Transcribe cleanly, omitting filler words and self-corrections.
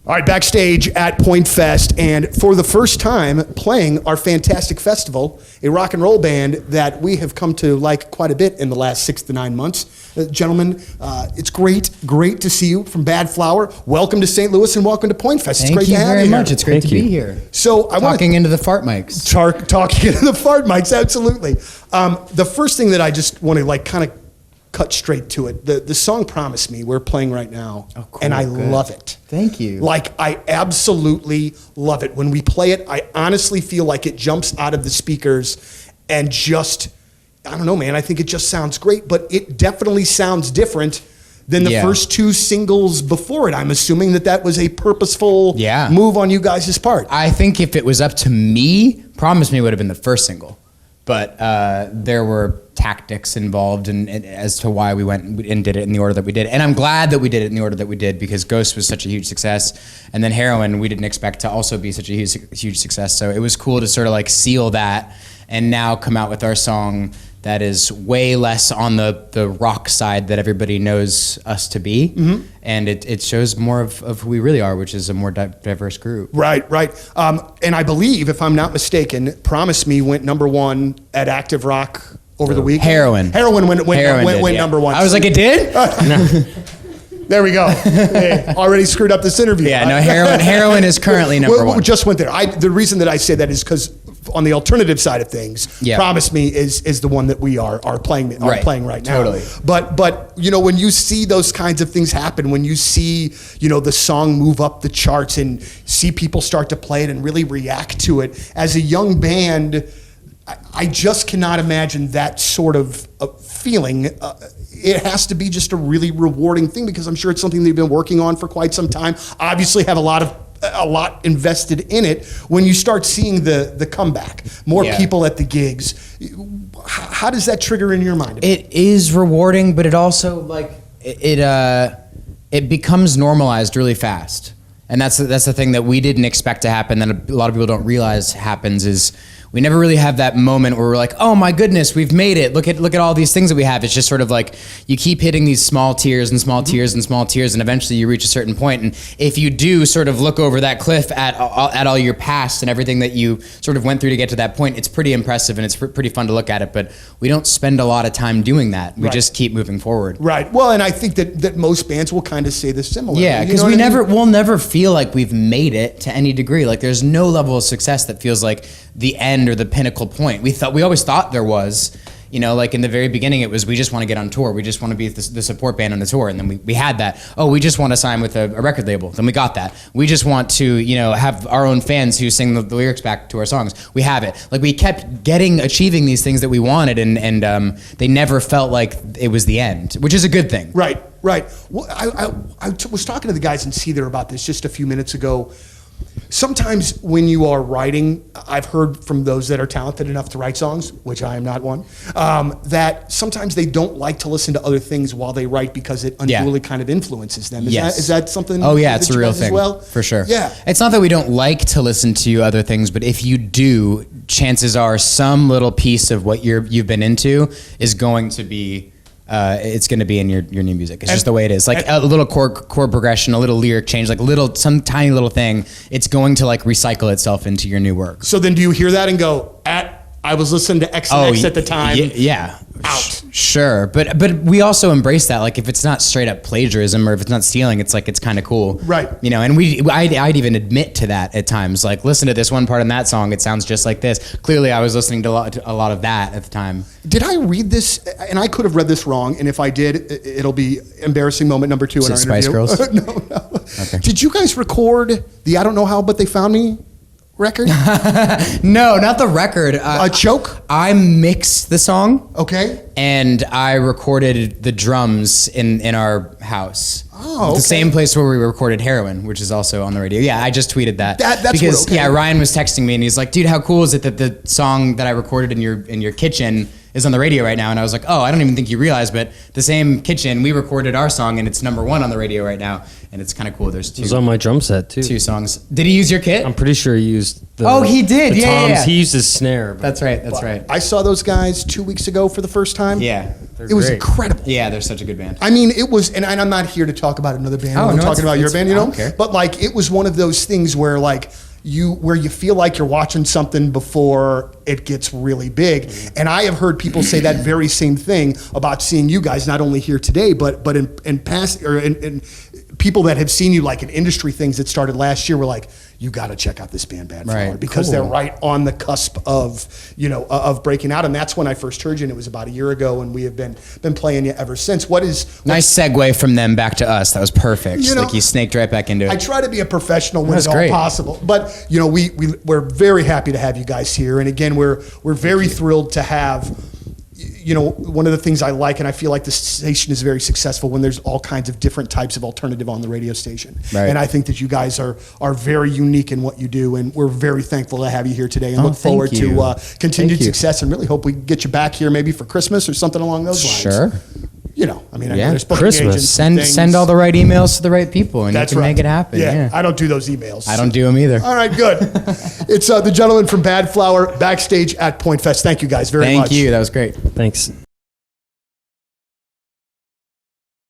All right, backstage at Pointfest, and for the first time playing our fantastic festival, a rock and roll band that we have come to like quite a bit in the last 6 to 9 months. Gentlemen, it's great to see you from Badflower. Welcome to St. Louis and welcome to Pointfest. It's great to have you very much. here. It's great to be here. So I want talking into the fart mics. Talking into the fart mics, absolutely. The first thing that I just want to like kind of cut straight to it. The song "Promise Me" we're playing right now, and I love it. Thank you. Like, I absolutely love it. When we play it, I honestly feel like it jumps out of the speakers and just, I don't know, man, I think it just sounds great, but it definitely sounds different than the first two singles before it. I'm assuming that was a purposeful move on you guys' part. I think if it was up to me, "Promise Me" would have been the first single. But there were tactics involved and as to why we went and did it in the order that we did. And I'm glad that we did it in the order that we did because Ghost was such a huge success. And then Heroin, we didn't expect to also be such a huge success. So it was cool to sort of like seal that and now come out with our song that is way less on the rock side that everybody knows us to be. Mm-hmm. And it shows more of who we really are, which is a more diverse group. Right. And I believe, if I'm not mistaken, "Promise Me" went #1 at Active Rock over the week. Heroin went number one. I was like, it did? There we go. Hey, already screwed up this interview. Yeah, no, Heroin is currently number one. We just went there. The reason that I say that is because on the alternative side of things, "Promise Me" is the one that we are playing right now. Totally. But you know, when you see those kinds of things happen, when you see, you know, the song move up the charts and see people start to play it and really react to it, as a young band, I just cannot imagine that sort of feeling. It has to be just a really rewarding thing because I'm sure it's something they've been working on for quite some time. Obviously have a lot invested in it. When you start seeing the comeback, more people at the gigs, how does that trigger in your mind? It is rewarding, but it also like it becomes normalized really fast. And that's the thing that we didn't expect to happen, that a lot of people don't realize happens, is we never really have that moment where we're like, oh my goodness, we've made it. Look at all these things that we have. It's just sort of like you keep hitting these small tiers and small tiers and small tiers, and eventually you reach a certain point. And if you do sort of look over that cliff at all your past and everything that you sort of went through to get to that point, it's pretty impressive and it's pretty fun to look at it. But we don't spend a lot of time doing that. We just keep moving forward. Right. Well, and I think that most bands will kind of say the similar. Yeah, because we'll never feel like we've made it to any degree. Like there's no level of success that feels like the end or the pinnacle point. We always thought there was, you know, like in the very beginning it was, we just want to get on tour. We just want to be the support band on the tour. And then we had that. Oh, we just want to sign with a record label. Then we got that. We just want to, you know, have our own fans who sing the lyrics back to our songs. We have it. Like we kept achieving these things that we wanted and they never felt like it was the end, which is a good thing. Right. Well, I was talking to the guys in Seether about this just a few minutes ago. Sometimes when you are writing, I've heard from those that are talented enough to write songs, which I am not one, that sometimes they don't like to listen to other things while they write because it unduly kind of influences them. Is that something? Oh yeah, it's a real thing. Well? For sure. Yeah. It's not that we don't like to listen to other things, but if you do, chances are some little piece of what you've been into is going to be it's going to be in your new music. It's just the way it is. Like a little chord progression, a little lyric change, like some tiny little thing. It's going to like recycle itself into your new work. So then do you hear that and go, I was listening to X and X at the time. Yeah. Out. Sure. But we also embrace that. Like if it's not straight up plagiarism or if it's not stealing, it's like, it's kind of cool. Right. You know, and I'd even admit to that at times. Like listen to this one part in that song. It sounds just like this. Clearly I was listening to a lot of that at the time. Did I read this? And I could have read this wrong. And if I did, it'll be embarrassing moment number 2 in our Spice interview. Girls? No. Okay. Did you guys record the I Don't Know How But They Found Me record? No, not the record. A Choke? I mixed the song. Okay. And I recorded the drums in our house. Oh, okay. The same place where we recorded Heroin, which is also on the radio. Yeah, I just tweeted that. That's because Ryan was texting me and he's like, dude, how cool is it that the song that I recorded in your kitchen is on the radio right now. And I was like, oh, I don't even think you realize, but the same kitchen, we recorded our song and it's #1 on the radio right now. And it's kind of cool. There's It was on my drum set too. 2 songs. Did he use your kit? I'm pretty sure he used the Oh, he did. the Yeah, toms. yeah. He used his snare. But That's right. I saw those guys 2 weeks ago for the first time. Yeah. It was great. incredible. Yeah, they're such a good band. I mean, it was, and I'm not here to talk about another band. Oh, I'm no, talking it's- about your it's- band, I don't care. But like, it was one of those things where like where you feel like you're watching something before it gets really big. And I have heard people say that very same thing about seeing you guys, not only here today, but in past or in people that have seen you like in industry things that started last year were like, you got to check out this band Badflower Right. because Cool. they're right on the cusp of, of breaking out. And that's when I first heard you, and it was about a year ago, and we have been playing you ever since. Nice segue from them back to us. That was perfect. You know, Like you snaked right back into it. I try to be a professional when That's it's all great. possible, but we're very happy to have you guys here, and again, we're very thrilled to have. One of the things I like, and I feel like the station is very successful when there's all kinds of different types of alternative on the radio station. Right. And I think that you guys are very unique in what you do, and we're very thankful to have you here today, and Oh, look forward thank you. to continued Thank you. success, and really hope we can get you back here maybe for Christmas or something along those lines. Sure. I know Yeah. there's booking Christmas. agents and things. Send all the right emails to the right people, and That's you can right. make it happen. Yeah. I don't do those emails. I don't do them either. All right, good. It's the gentleman from Badflower backstage at Pointfest. Thank you guys very much. Thank you. That was great. thanks.